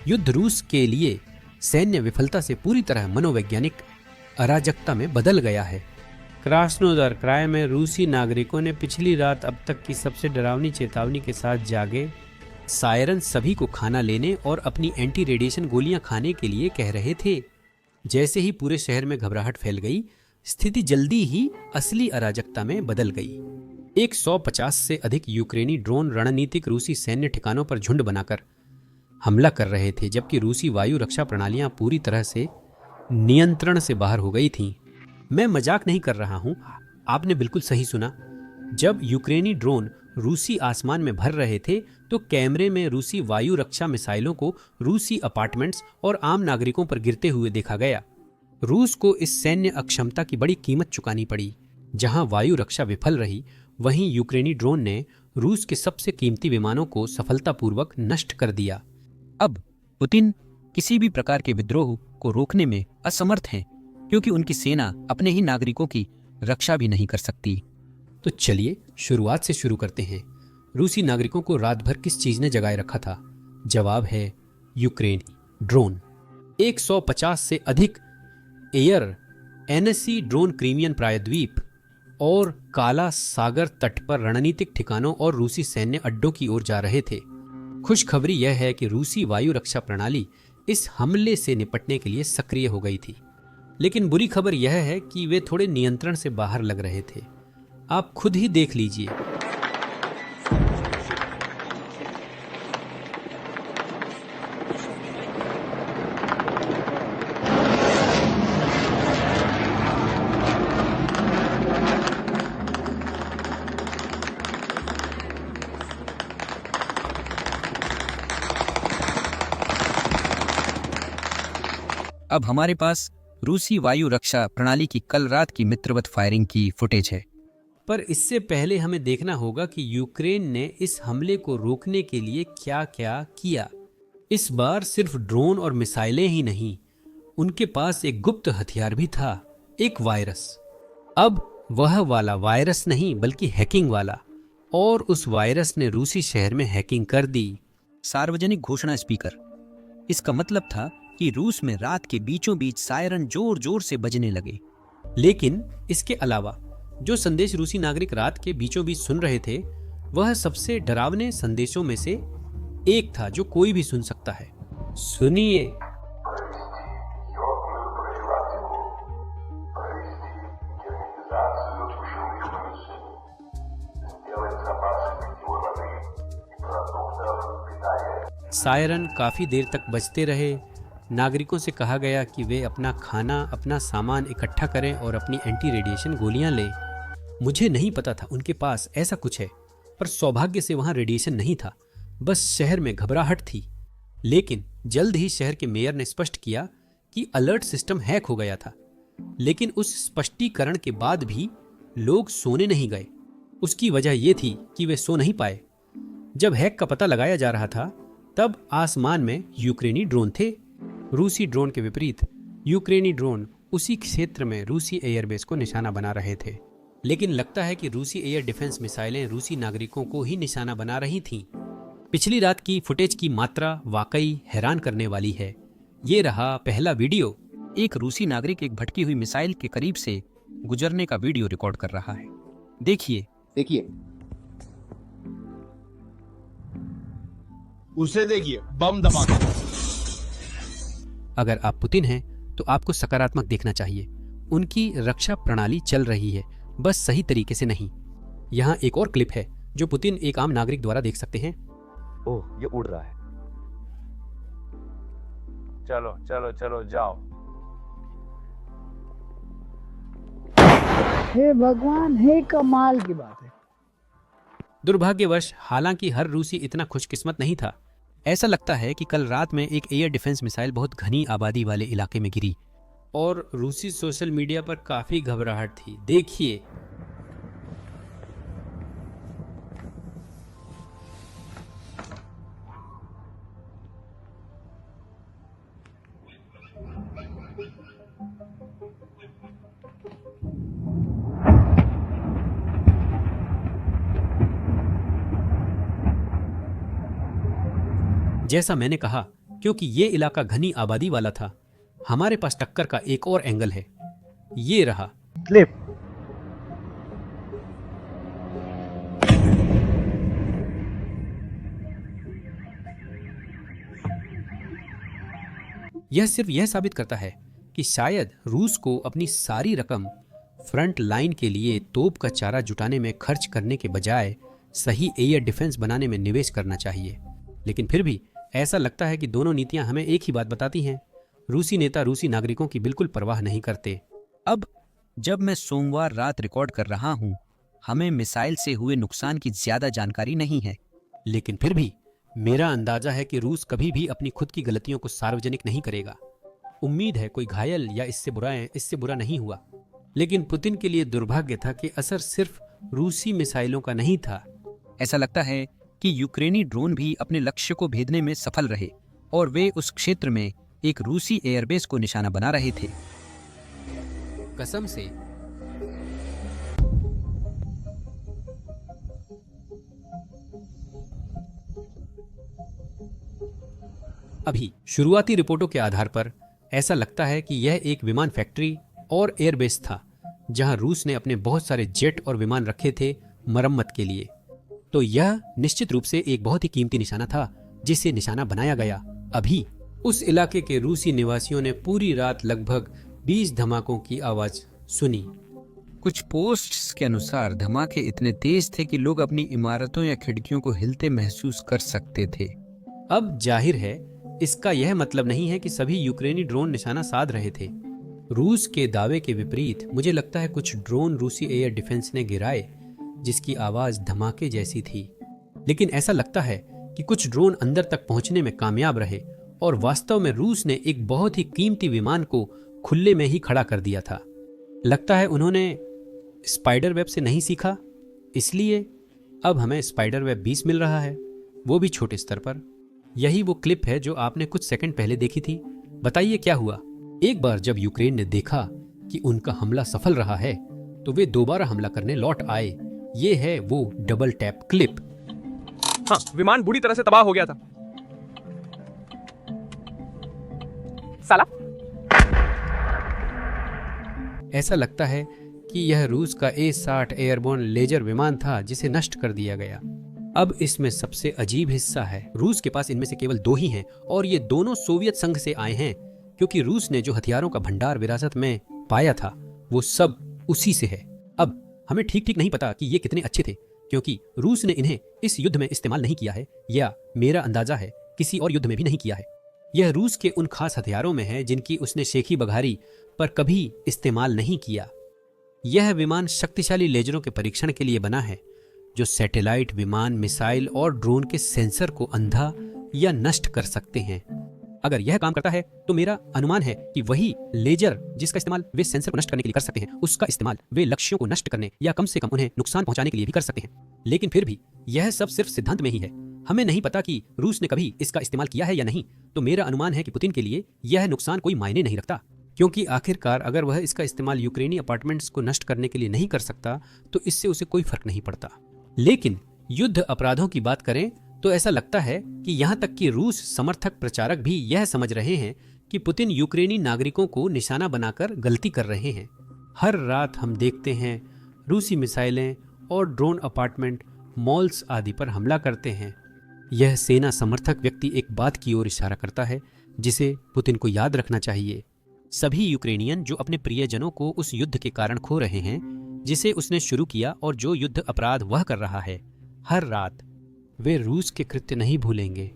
युद्ध रूस के लिए सैन्य विफलता से पूरी तरह मनोवैज्ञानिक अराजकता में बदल गया है। क्रास्नोदार क्राय में रूसी नागरिकों ने पिछली रात अब तक की सबसे डरावनी चेतावनी के साथ जागे। सायरन सभी को खाना लेने और अपनी एंटी रेडिएशन गोलियां खाने के लिए कह रहे थे। जैसे ही पूरे शहर में घबराहट फैल गई, स्थिति जल्दी ही असली अराजकता में बदल गई। 150 से अधिक यूक्रेनी ड्रोन रणनीतिक रूसी सैन्य ठिकानों पर झुंड बनाकर हमला कर रहे थे, जबकि रूसी वायु रक्षा प्रणालियां पूरी तरह से नियंत्रण से बाहर हो गई थीं। मैं मजाक नहीं कर रहा हूं, आपने बिल्कुल सही सुना। जब यूक्रेनी ड्रोन रूसी आसमान में भर रहे थे तो कैमरे में रूसी वायु रक्षा मिसाइलों को रूसी अपार्टमेंट्स और आम नागरिकों पर गिरते हुए देखा गया। रूस को इस सैन्य अक्षमता की बड़ी कीमत चुकानी पड़ी। जहां वायु रक्षा विफल रही, वहीं यूक्रेनी ड्रोन ने रूस के सबसे कीमती विमानों को सफलतापूर्वक नष्ट कर दिया। अब पुतिन किसी भी प्रकार के विद्रोह को रोकने में असमर्थ हैं, क्योंकि उनकी सेना अपने ही नागरिकों की रक्षा भी नहीं कर सकती। तो चलिए शुरुआत से शुरू करते हैं। रूसी नागरिकों को रात भर किस चीज ने जगाए रखा था? जवाब है यूक्रेनी ड्रोन। 150 से अधिक एयर एनएससी ड्रोन क्रीमियन प्रायद्वीप और काला सागर तट पर रणनीतिक ठिकानों और रूसी सैन्य अड्डों की ओर जा रहे थे। खुशखबरी यह है कि रूसी वायु रक्षा प्रणाली इस हमले से निपटने के लिए सक्रिय हो गई थी, लेकिन बुरी खबर यह है कि वे थोड़े नियंत्रण से बाहर लग रहे थे। आप खुद ही देख लीजिए। अब हमारे पास रूसी वायु रक्षा प्रणाली की कल रात की मित्रवत फायरिंग की फुटेज है। पर इससे पहले हमें देखना होगा कि यूक्रेन ने इस हमले को रोकने के लिए क्या क्या किया। इस बार सिर्फ ड्रोन और मिसाइलें ही नहीं, उनके पास एक गुप्त हथियार भी था, एक वायरस। अब वह वाला वायरस नहीं, बल्कि हैकिंग वाला। और उस वायरस ने रूसी शहर में हैकिंग कर दी। सार्वजनिक घोषणा स्पीकर। इसका मतलब था कि रूस में रात के बीचों बीच सायरन जोर जोर से बजने लगे। लेकिन इसके अलावा जो संदेश रूसी नागरिक रात के बीचों बीच सुन रहे थे, वह सबसे डरावने संदेशों में से एक था जो कोई भी सुन सकता है। सुनिए। सायरन काफी देर तक बजते रहे। नागरिकों से कहा गया कि वे अपना खाना, अपना सामान इकट्ठा करें और अपनी एंटी रेडिएशन गोलियां लें। मुझे नहीं पता था उनके पास ऐसा कुछ है, पर सौभाग्य से वहां रेडिएशन नहीं था, बस शहर में घबराहट थी। लेकिन जल्द ही शहर के मेयर ने स्पष्ट किया कि अलर्ट सिस्टम हैक हो गया था। लेकिन उस स्पष्टीकरण के बाद भी लोग सोने नहीं गए। उसकी वजह यह थी कि वे सो नहीं पाए। जब हैक का पता लगाया जा रहा था, तब आसमान में यूक्रेनी ड्रोन थे। रूसी ड्रोन के विपरीत यूक्रेनी ड्रोन उसी क्षेत्र में रूसी एयरबेस को निशाना बना रहे थे। लेकिन लगता है कि रूसी एयर डिफेंस मिसाइलें रूसी नागरिकों को ही निशाना बना रही थीं। पिछली रात की फुटेज की मात्रा वाकई हैरान करने वाली है। ये रहा पहला वीडियो। एक रूसी नागरिक एक भटकी हुई मिसाइल के करीब से गुजरने का वीडियो रिकॉर्ड कर रहा है। देखिए उसे देखिए, बम धमाका। अगर आप पुतिन हैं तो आपको सकारात्मक देखना चाहिए। उनकी रक्षा प्रणाली चल रही है, बस सही तरीके से नहीं। यहाँ एक और क्लिप है जो पुतिन एक आम नागरिक द्वारा देख सकते हैं। ओह, ये उड़ रहा है। चलो चलो चलो जाओ। हे भगवान, हे कमाल की बात है। दुर्भाग्यवश हालांकि हर रूसी इतना खुशकिस्मत नहीं था। ऐसा लगता है कि कल रात में एक एयर डिफेंस मिसाइल बहुत घनी आबादी वाले इलाके में गिरी और रूसी सोशल मीडिया पर काफी घबराहट थी। देखिए। जैसा मैंने कहा, क्योंकि ये इलाका घनी आबादी वाला था। हमारे पास टक्कर का एक और एंगल है, ये रहा। क्लिप। यह सिर्फ यह साबित करता है कि शायद रूस को अपनी सारी रकम फ्रंट लाइन के लिए तोप का चारा जुटाने में खर्च करने के बजाय सही एयर डिफेंस बनाने में निवेश करना चाहिए। लेकिन फिर भी ऐसा लगता है कि दोनों नीतियां हमें एक ही बात बताती हैं। रूसी नेता रूसी नागरिकों की बिल्कुल परवाह नहीं करते। अब जब मैं सोमवार रात रिकॉर्ड कर रहा हूं, हमें मिसाइल से हुए नुकसान की ज्यादा जानकारी नहीं है। लेकिन फिर भी मेरा अंदाजा है कि रूस कभी भी अपनी खुद की गलतियों को सार्वजनिक नहीं करेगा। उम्मीद है कोई घायल या इससे बुरा नहीं हुआ। लेकिन पुतिन के लिए दुर्भाग्य था कि असर सिर्फ रूसी मिसाइलों का नहीं था। ऐसा लगता है कि यूक्रेनी ड्रोन भी अपने लक्ष्य को भेदने में सफल रहे और वे उस क्षेत्र में एक रूसी एयरबेस को निशाना बना रहे थे। कसम से। अभी शुरुआती रिपोर्टों के आधार पर ऐसा लगता है कि यह एक विमान फैक्ट्री और एयरबेस था, जहां रूस ने अपने बहुत सारे जेट और विमान रखे थे मरम्मत के लिए। तो यह निश्चित रूप से एक बहुत ही कीमती निशाना था जिसे निशाना बनाया गया। अभी उस इलाके के रूसी निवासियों ने पूरी रात लगभग 20 धमाकों की आवाज सुनी। कुछ पोस्ट्स के अनुसार धमाके इतने तेज थे कि लोग अपनी इमारतों या खिड़कियों को हिलते महसूस कर सकते थे। अब जाहिर है इसका यह मतलब नहीं है कि सभी यूक्रेनी ड्रोन निशाना साध रहे थे। रूस के दावे के विपरीत मुझे लगता है कुछ ड्रोन रूसी एयर डिफेंस ने गिराए जिसकी आवाज धमाके जैसी थी। लेकिन ऐसा लगता है कि कुछ ड्रोन अंदर तक पहुंचने में कामयाब रहे और वास्तव में रूस ने एक बहुत ही कीमती विमान को खुले में ही खड़ा कर दिया था। लगता है उन्होंने स्पाइडर वेब से नहीं सीखा, इसलिए अब हमें स्पाइडर वेब 20 मिल रहा है, वो भी छोटे स्तर पर। यही वो क्लिप है जो आपने कुछ सेकंड पहले देखी थी। बताइए क्या हुआ। एक बार जब यूक्रेन ने देखा कि उनका हमला सफल रहा है तो वे दोबारा हमला करने लौट आए। ये है वो डबल टैप क्लिप। हाँ, विमान बुरी तरह से तबाह हो गया था। साला। ऐसा लगता है कि यह रूस का A-60 एयरबोर्न लेजर विमान था जिसे नष्ट कर दिया गया। अब इसमें सबसे अजीब हिस्सा है, रूस के पास इनमें से केवल 2 ही हैं और ये दोनों सोवियत संघ से आए हैं, क्योंकि रूस ने जो हथियारों का भंडार विरासत में पाया था वो सब उसी से है। अब हमें ठीक नहीं पता कि ये कितने अच्छे थे, क्योंकि रूस ने इन्हें इस युद्ध में इस्तेमाल नहीं किया है, या मेरा अंदाजा है किसी और युद्ध में भी नहीं किया है। यह रूस के उन खास हथियारों में है जिनकी उसने शेखी बघारी पर कभी इस्तेमाल नहीं किया। यह विमान शक्तिशाली लेजरों के परीक्षण के लिए बना है, जो सैटेलाइट, विमान, मिसाइल और ड्रोन के सेंसर को अंधा या नष्ट कर सकते हैं। अगर यह काम करता है तो मेरा अनुमान है कि वही लेजर जिसका इस्तेमाल वे सेंसर को नष्ट करने के लिए कर सकते हैं, उसका इस्तेमाल वे लक्ष्यों को नष्ट करने या कम से कम उन्हें नुकसान पहुंचाने के लिए भी कर सकते हैं। लेकिन फिर भी यह सब सिर्फ सिद्धांत में ही है। हमें नहीं पता कि रूस ने कभी इसका इस्तेमाल किया है या नहीं। तो मेरा अनुमान है कि पुतिन के लिए यह नुकसान कोई मायने नहीं रखता, क्योंकि आखिरकार अगर वह इसका इस्तेमाल यूक्रेनी अपार्टमेंट्स को नष्ट करने के लिए नहीं कर सकता तो इससे उसे कोई फर्क नहीं पड़ता। लेकिन युद्ध अपराधों की बात करें तो ऐसा लगता है कि यहाँ तक कि रूस समर्थक प्रचारक भी यह समझ रहे हैं कि पुतिन यूक्रेनी नागरिकों को निशाना बनाकर गलती कर रहे हैं। हर रात हम देखते हैं रूसी मिसाइलें और ड्रोन अपार्टमेंट, मॉल्स आदि पर हमला करते हैं। यह सेना समर्थक व्यक्ति एक बात की ओर इशारा करता है जिसे पुतिन को याद रखना चाहिए। सभी यूक्रेनियन जो अपने प्रियजनों को उस युद्ध के कारण खो रहे हैं जिसे उसने शुरू किया और जो युद्ध अपराध वह कर रहा है, हर रात वे रूस के कृत्य नहीं भूलेंगे।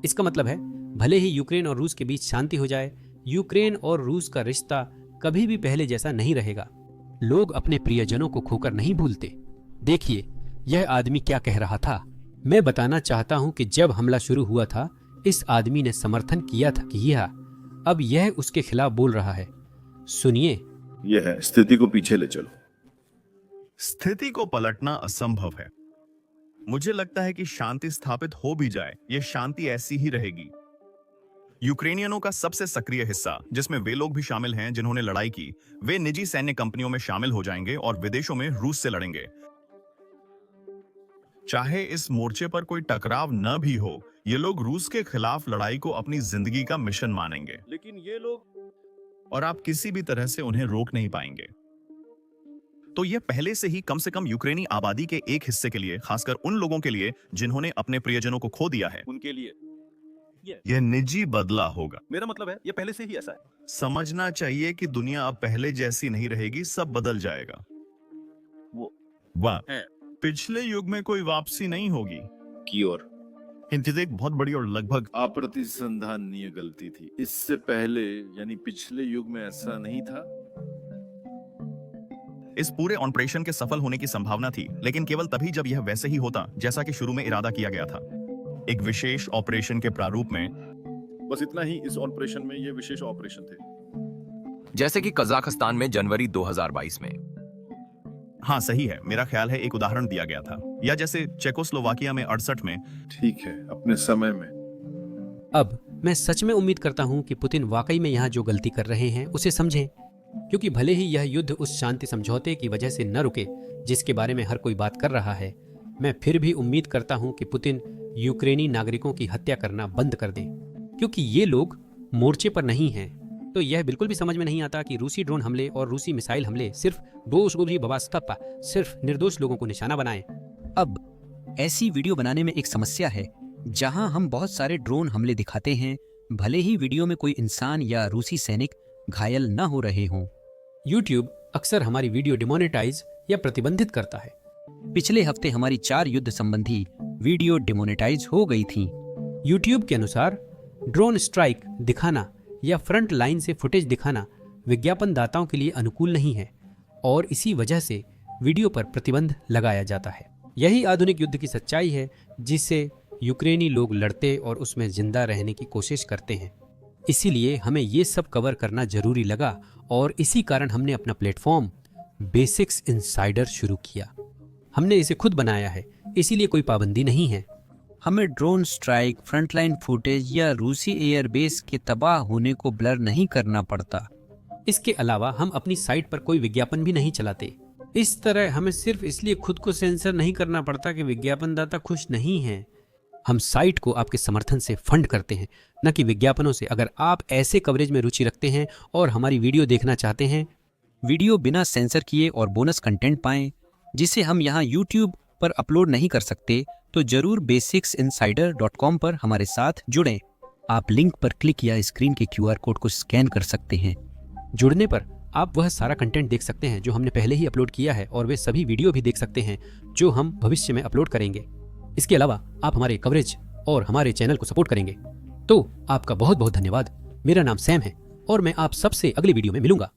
इसका मतलब है भले ही यूक्रेन और रूस के बीच शांति हो जाए, यूक्रेन और रूस का रिश्ता कभी भी पहले जैसा नहीं रहेगा। लोग अपने प्रियजनों को खोकर नहीं भूलते। देखिए यह आदमी क्या कह रहा था। मैं बताना चाहता हूं कि जब हमला शुरू हुआ था इस आदमी ने समर्थन किया था कि अब यह उसके खिलाफ बोल रहा है। सुनिए। यह है, स्थिति को पीछे ले चलो। स्थिति को पलटना असंभव है। मुझे लगता है कि शांति स्थापित हो भी जाए, यह शांति ऐसी ही रहेगी। यूक्रेनियनों का सबसे सक्रिय हिस्सा, जिसमें वे लोग भी शामिल हैं जिन्होंने लड़ाई की, वे निजी सैन्य कंपनियों में शामिल हो जाएंगे और विदेशों में रूस से लड़ेंगे। चाहे इस मोर्चे पर कोई टकराव न भी हो, ये लोग रूस के खिलाफ लड़ाई को अपनी जिंदगी का मिशन मानेंगे, लेकिन ये लोग और आप किसी भी तरह से उन्हें रोक नहीं पाएंगे। तो यह पहले से ही कम से कम यूक्रेनी आबादी के एक हिस्से के लिए, खासकर उन लोगों के लिए जिन्होंने अपने प्रियजनों को खो दिया है, उनके लिए यह निजी बदला होगा। मेरा मतलब है ये पहले से ही ऐसा है। समझना चाहिए कि दुनिया अब पहले जैसी नहीं रहेगी, सब बदल जाएगा। वाह, पिछले युग में कोई वापसी नहीं होगी की ओर हिंदी एक बहुत बड़ी और लगभग अप्रतिसंधानीय गलती थी। इससे पहले यानी पिछले युग में ऐसा नहीं था। इस पूरे ऑपरेशन के सफल होने की संभावना थी, लेकिन केवल तभी जब यह वैसे ही होता जैसा कि शुरू में इरादा किया गया था, एक विशेष ऑपरेशन के प्रारूप में। बस इतना ही इस ऑपरेशन में, ये विशेष ऑपरेशन थे। जैसे कि कजाकिस्तान में जनवरी 2022 में। हाँ सही है, मेरा ख्याल है एक उदाहरण दिया गया था, या जैसे चेकोस्लोवाकिया में 68 में। ठीक है, अपने समय में। अब मैं सच में उम्मीद करता हूं कि पुतिन वाकई में यहाँ जो गलती कर रहे हैं उसे समझें, क्योंकि भले ही यह युद्ध उस शांति समझौते की वजह से न रुके जिसके बारे में हर कोई बात कर रहा है, मैं फिर भी उम्मीद करता हूं कि पुतिन यूक्रेनी नागरिकों की हत्या करना बंद कर दें, क्योंकि ये लोग मोर्चे पर नहीं हैं। तो यह बिल्कुल भी समझ में नहीं आता कि रूसी ड्रोन हमले और रूसी मिसाइल हमले सिर्फ सिर्फ निर्दोष लोगों को निशाना बनाएं। अब ऐसी वीडियो बनाने में एक समस्या है जहां हम बहुत सारे ड्रोन हमले दिखाते हैं, भले ही वीडियो में कोई इंसान या रूसी सैनिक घायल न हो रहे हों। YouTube अक्सर हमारी वीडियो डिमोनेटाइज या प्रतिबंधित करता है। पिछले हफ्ते हमारी 4 युद्ध संबंधी वीडियो डिमोनेटाइज हो गई थी। YouTube के अनुसार ड्रोन स्ट्राइक दिखाना या फ्रंट लाइन से फुटेज दिखाना विज्ञापनदाताओं के लिए अनुकूल नहीं है और इसी वजह से वीडियो पर प्रतिबंध लगाया जाता है। यही आधुनिक युद्ध की सच्चाई है जिससे यूक्रेनी लोग लड़ते और उसमें जिंदा रहने की कोशिश करते हैं। इसीलिए हमें ये सब कवर करना जरूरी लगा और इसी कारण हमने अपना प्लेटफॉर्म बेसिक्स इनसाइडर शुरू किया। हमने इसे खुद बनाया है, इसीलिए कोई पाबंदी नहीं है। हमें ड्रोन स्ट्राइक, फ्रंटलाइन फुटेज या रूसी एयरबेस के तबाह होने को ब्लर नहीं करना पड़ता। इसके अलावा हम अपनी साइट पर कोई विज्ञापन भी नहीं चलाते। इस तरह हमें सिर्फ इसलिए खुद को सेंसर नहीं करना पड़ता कि विज्ञापनदाता खुश नहीं हैं। हम साइट को आपके समर्थन से फंड करते हैं, न कि विज्ञापनों से। अगर आप ऐसे कवरेज में रुचि रखते हैं और हमारी वीडियो देखना चाहते हैं, वीडियो बिना सेंसर किए और बोनस कंटेंट पाएं जिसे हम यहाँ YouTube पर अपलोड नहीं कर सकते, तो जरूर basicsinsider.com पर हमारे साथ जुड़ें। आप लिंक पर क्लिक या स्क्रीन के QR कोड को स्कैन कर सकते हैं। जुड़ने पर आप वह सारा कंटेंट देख सकते हैं जो हमने पहले ही अपलोड किया है और वे सभी वीडियो भी देख सकते हैं जो हम भविष्य में अपलोड करेंगे। इसके अलावा आप हमारे कवरेज और हमारे चैनल को सपोर्ट करेंगे। तो आपका बहुत बहुत धन्यवाद। मेरा नाम सैम है और मैं आप सबसे अगली वीडियो में मिलूंगा।